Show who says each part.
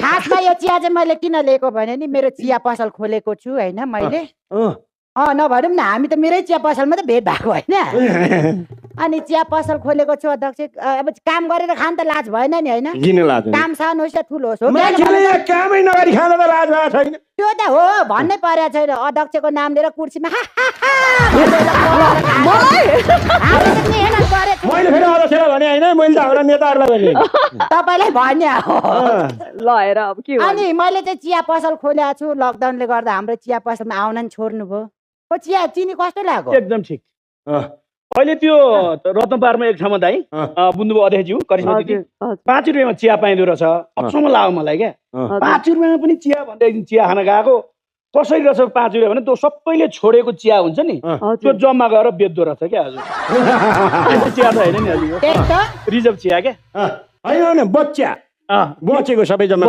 Speaker 1: खासमा यो चिया चाहिँ मैले किन लिएको भने नि मेरो चिया पसल खोलेको छु होइन मैले नभनौँ न हामी त मेरै चिया पसलमा त भेट भएको होइन अनि चिया पसल खोलेको छु अध्यक्ष अब काम गरेर खान त लाज भएन नि होइन
Speaker 2: किन लाज
Speaker 1: काम सानो होस् या ठुलो होस्
Speaker 2: मान्छेले कामै नगरी खान त लाज भएको छैन
Speaker 1: त्यो त हो भन्नै परेको छैन अध्यक्षको नाम लिएर कुर्सीमा
Speaker 2: मैले फेरि अध्यक्षलाई भने होइन मैले त हाम्रा नेताहरूलाई भने
Speaker 1: तपाईँलाई भन्ने हो
Speaker 3: ल हेर अब के
Speaker 1: अनि मैले चाहिँ चिया पसल खोलेको छु लकडाउनले गर्दा हाम्रो चिया पसलमा आउन नि छोड्नु भयो चिया चिनी कस्तो लाग्यो
Speaker 4: एकदम ठिक अहिले त्यो रत्नपारमा एक ठाउँमा दाइ बुझ्नुभयो अध्यक्षज्यू करिश्मा दिदी 5 रुपियाँमा चिया पाइँदो रहेछ अचम्म लाग्यो मलाई क्या 5 रुपियाँमा पनि चिया भन्दै एकदिन चिया खान गएको कसरी रहेछ 5 रुपियाँ भने त्यो सबैले छोडेको चिया हुन्छ नि त्यो जम्मा गरेर बेच्दो रहेछ क्या हजुर चिया त होइन नि हजुर रिजर्भ चिया क्या
Speaker 2: होइन बच्चा बचेको सबै जम्मा